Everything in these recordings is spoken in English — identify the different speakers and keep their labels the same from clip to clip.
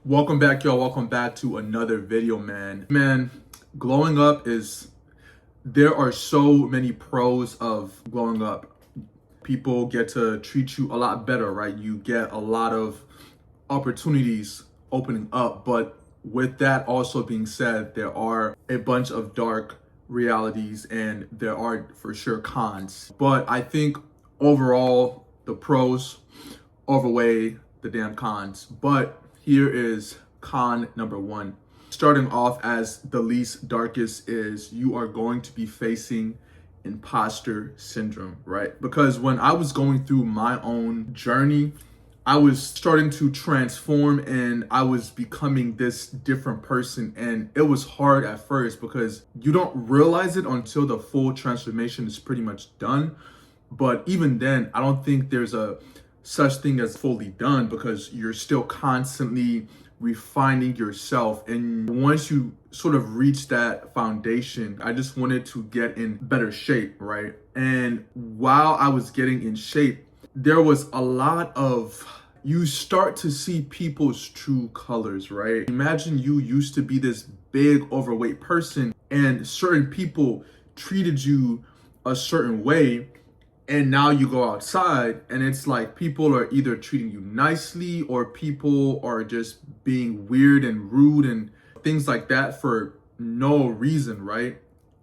Speaker 1: Welcome back, y'all. Welcome back to another video, man. Man, glowing up there are so many pros of glowing up. People get to treat you a lot better, right? You get a lot of opportunities opening up. But with that also being said, there are a bunch of dark realities and there are for sure cons. But I think overall, the pros overweigh the damn cons. But here is con number one. Starting off as the least darkest is you are going to be facing imposter syndrome, right? Because when I was going through my own journey, I was starting to transform and I was becoming this different person. And it was hard at first because you don't realize it until the full transformation is pretty much done. But even then, I don't think there's a such thing as fully done because you're still constantly refining yourself. And once you sort of reach that foundation, I just wanted to get in better shape, right? And while I was getting in shape, there was a lot of, you start to see people's true colors, right? Imagine you used to be this big overweight person and certain people treated you a certain way, and now you go outside and it's like people are either treating you nicely or people are just being weird and rude and things like that for no reason, right?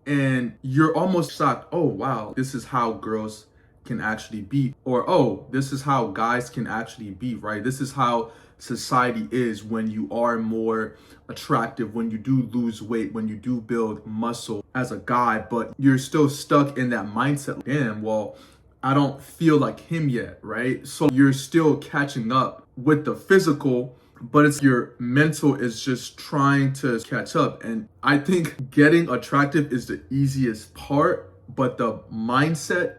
Speaker 1: And you're almost shocked, oh wow, this is how girls can actually be, or oh, this is how guys can actually be, right? This is how society is when you are more attractive, when you do lose weight, when you do build muscle as a guy, but you're still stuck in that mindset. Damn, well, I don't feel like him yet, right? So you're still catching up with the physical, but it's your mental is just trying to catch up. And I think getting attractive is the easiest part, but the mindset,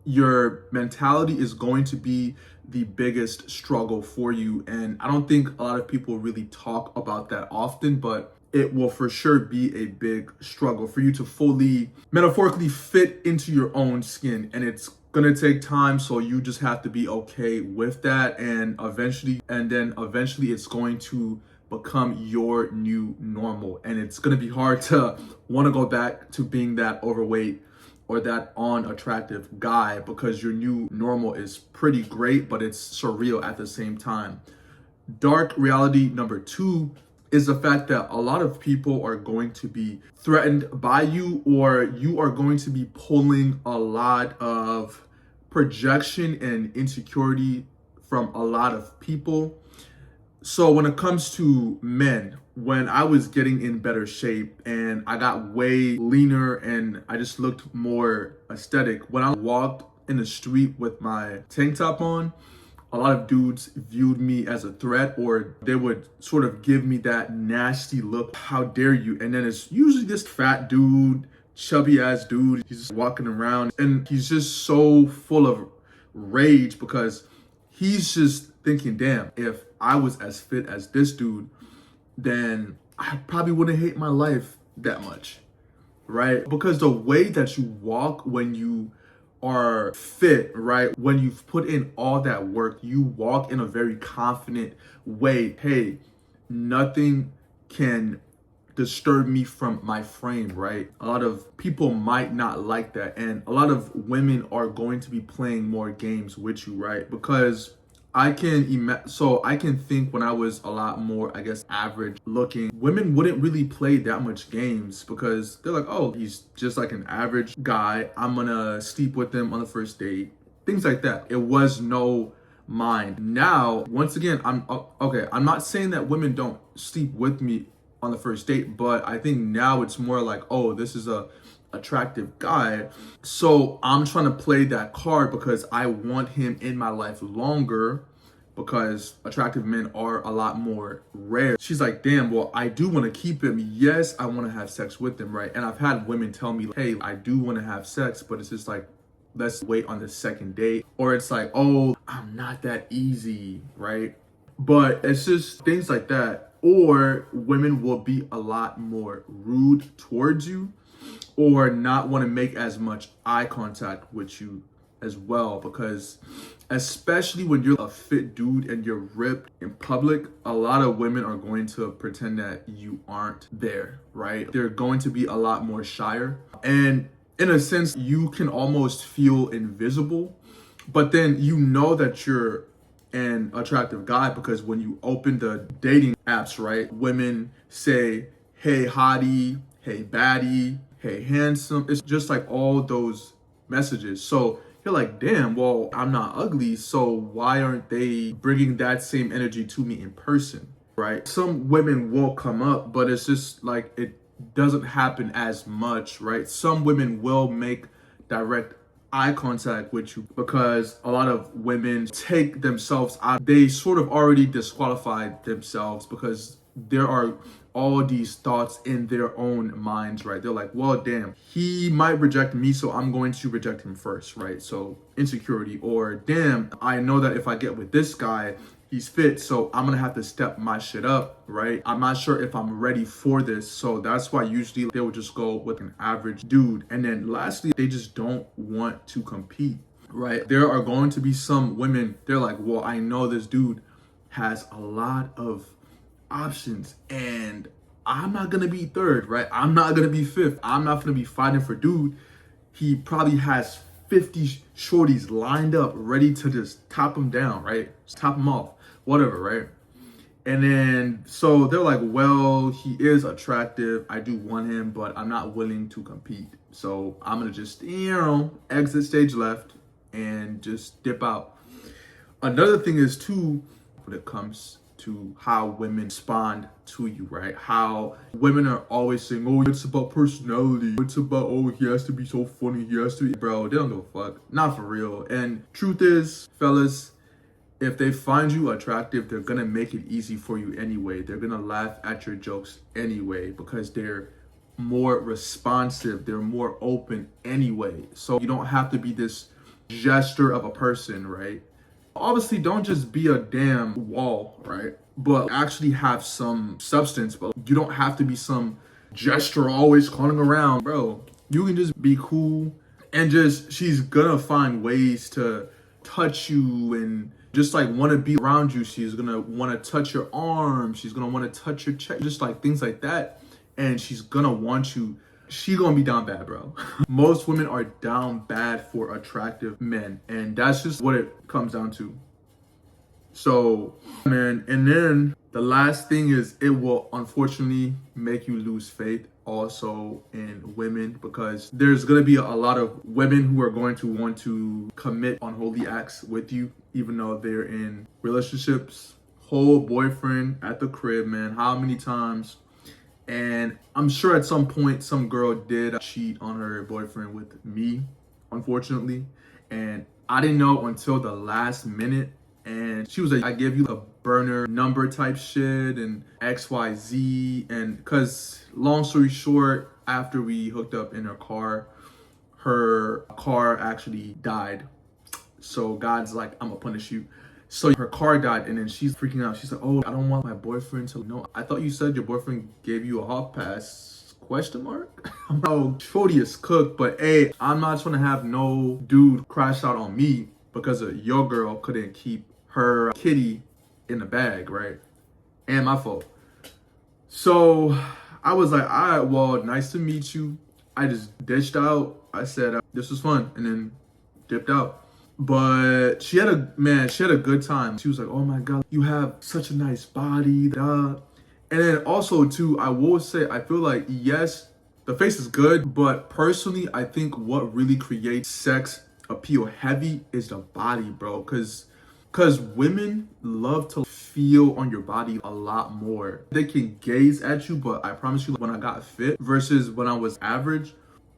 Speaker 1: your mentality is going to be the biggest struggle for you. And I don't think a lot of people really talk about that often, but it will for sure be a big struggle for you to fully, metaphorically fit into your own skin. And it's gonna take time, so you just have to be okay with that. And then eventually it's going to become your new normal. And it's gonna be hard to want to go back to being that overweight or that unattractive guy because your new normal is pretty great, but it's surreal at the same time. Dark reality number two is the fact that a lot of people are going to be threatened by you, or you are going to be pulling a lot of projection and insecurity from a lot of people. So when it comes to men, when I was getting in better shape and I got way leaner and I just looked more aesthetic, when I walked in the street with my tank top on, a lot of dudes viewed me as a threat, or they would sort of give me that nasty look, how dare you? And then it's usually this fat dude, chubby ass dude, he's just walking around and he's just so full of rage because he's just thinking, damn, if I was as fit as this dude, then I probably wouldn't hate my life that much, right? Because the way that you walk when you are fit, right? When you've put in all that work, you walk in a very confident way. Hey, nothing can disturb me from my frame, right? A lot of people might not like that. And a lot of women are going to be playing more games with you, right? Because I can think when I was a lot more, I guess, average looking, women wouldn't really play that much games because they're like, oh, he's just like an average guy. I'm gonna sleep with him on the first date. Things like that. It was no mind. Now, once again, I'm not saying that women don't sleep with me on the first date, but I think now it's more like, oh, this is a attractive guy, so I'm trying to play that card because I want him in my life longer, because attractive men are a lot more rare. She's like, damn, well, I do want to keep him. Yes, I want to have sex with him, right? And I've had women tell me, hey, I do want to have sex, but it's just like, let's wait on the second date. Or it's like, oh, I'm not that easy, right? But it's just things like that. Or women will be a lot more rude towards you, or not want to make as much eye contact with you as well, because especially when you're a fit dude and you're ripped in public, a lot of women are going to pretend that you aren't there, right? They're going to be a lot more shyer. And in a sense, you can almost feel invisible, but then you know that you're an attractive guy because when you open the dating apps, right, women say, hey hottie, hey baddie, hey handsome. It's just like all those messages. So you're like, damn, well, I'm not ugly, so why aren't they bringing that same energy to me in person, right? Some women will come up, but it's just like it doesn't happen as much, right? Some women will make direct eye contact with you because a lot of women take themselves out. They sort of already disqualified themselves because there are all these thoughts in their own minds, right? They're like, well, damn, he might reject me, so I'm going to reject him first, right? So insecurity. Or damn, I know that if I get with this guy, he's fit, so I'm gonna have to step my shit up, right? I'm not sure if I'm ready for this, so that's why usually they would just go with an average dude. And then lastly, they just don't want to compete, right? There are going to be some women, they're like, well, I know this dude has a lot of options and I'm not gonna be third, right? I'm not gonna be fifth. I'm not gonna be fighting for dude. He probably has 50 shorties lined up ready to just top him down, right? Just top him off, whatever, right? And then so they're like, well, he is attractive, I do want him, but I'm not willing to compete, so I'm gonna just, exit stage left and just dip out. Another thing is too, when it comes to how women respond to you, right? How women are always saying, oh, it's about personality. It's about, oh, he has to be so funny. He has to be, bro, they don't give a fuck. Not for real. And truth is, fellas, if they find you attractive, they're gonna make it easy for you anyway. They're gonna laugh at your jokes anyway because they're more responsive. They're more open anyway. So you don't have to be this gesture of a person, right? Obviously, don't just be a damn wall, right? But actually have some substance. But you don't have to be some gesture always calling around, bro. You can just be cool and just, she's gonna find ways to touch you and just like want to be around you. She's gonna want to touch your arm. She's gonna want to touch your chest, just like things like that. And she's gonna want you. She gonna be down bad, bro. Most women are down bad for attractive men, and that's just what it comes down to. So, man, and then the last thing is it will unfortunately make you lose faith also in women, because there's gonna be a lot of women who are going to want to commit unholy acts with you, even though they're in relationships. Whole boyfriend at the crib, man. How many times? And I'm sure at some point, some girl did cheat on her boyfriend with me, unfortunately. And I didn't know until the last minute. And she was like, I gave you a burner number type shit and XYZ. And because long story short, after we hooked up in her car actually died. So God's like, I'm gonna punish you. So her car died, and then she's freaking out. She's like, oh, I don't want my boyfriend to know. I thought you said your boyfriend gave you a hall pass, question mark? I'm like, shorty is cooked, but hey, I'm not trying to have no dude crash out on me because your girl couldn't keep her kitty in the bag, right? And my fault. So I was like, all right, well, nice to meet you. I just ditched out. I said, this was fun, and then dipped out. But she had a good time. She was like, oh my God, you have such a nice body. And then also too, I will say, I feel like, yes, the face is good, but personally, I think what really creates sex appeal heavy is the body, bro. Cause women love to feel on your body a lot more. They can gaze at you, but I promise you, when I got fit versus when I was average,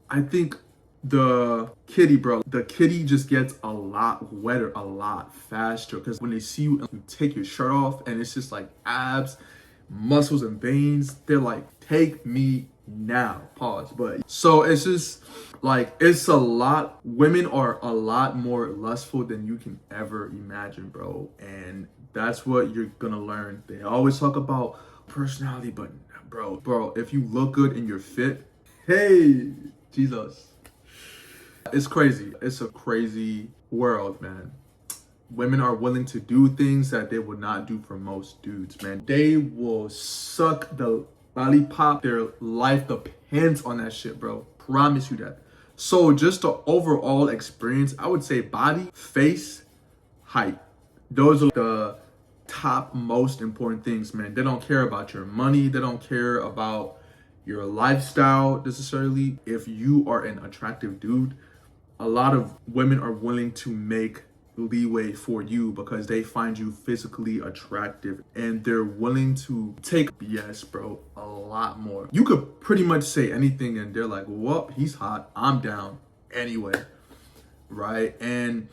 Speaker 1: I think the kitty just gets a lot wetter, a lot faster, because when they see you and you take your shirt off and it's just like abs, muscles and veins, they're like, take me now, pause. But so it's just like, it's a lot, women are a lot more lustful than you can ever imagine, bro. And that's what you're gonna learn. They always talk about personality, but bro, if you look good and you're fit, hey, Jesus. It's crazy. It's a crazy world, man. Women are willing to do things that they would not do for most dudes, man. They will suck the lollipop. Their life depends on that shit, bro. Promise you that. So just the overall experience, I would say body, face, height. Those are the top most important things, man. They don't care about your money. They don't care about your lifestyle necessarily. If you are an attractive dude, a lot of women are willing to make leeway for you because they find you physically attractive, and they're willing to take BS, bro, a lot more. You could pretty much say anything and they're like, well, he's hot, I'm down anyway, right? And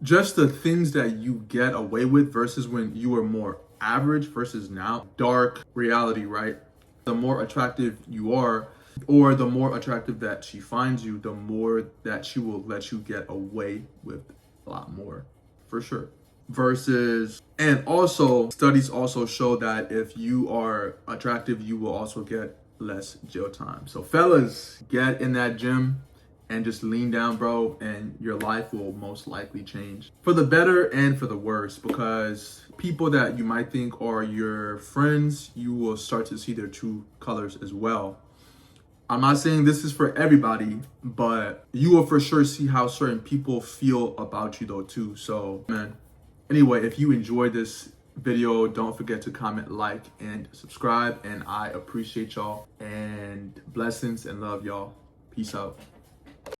Speaker 1: just the things that you get away with versus when you were more average versus now, dark reality, right? The more attractive you are, or the more attractive that she finds you, the more that she will let you get away with a lot more, for sure. Versus, and also studies also show that if you are attractive, you will also get less jail time. So fellas, get in that gym and just lean down, bro, and your life will most likely change for the better and for the worse, because people that you might think are your friends, you will start to see their true colors as well. I'm not saying this is for everybody, but you will for sure see how certain people feel about you though too. So, man, anyway, if you enjoyed this video, don't forget to comment, like, and subscribe. And I appreciate y'all, and blessings and love, y'all. Peace out.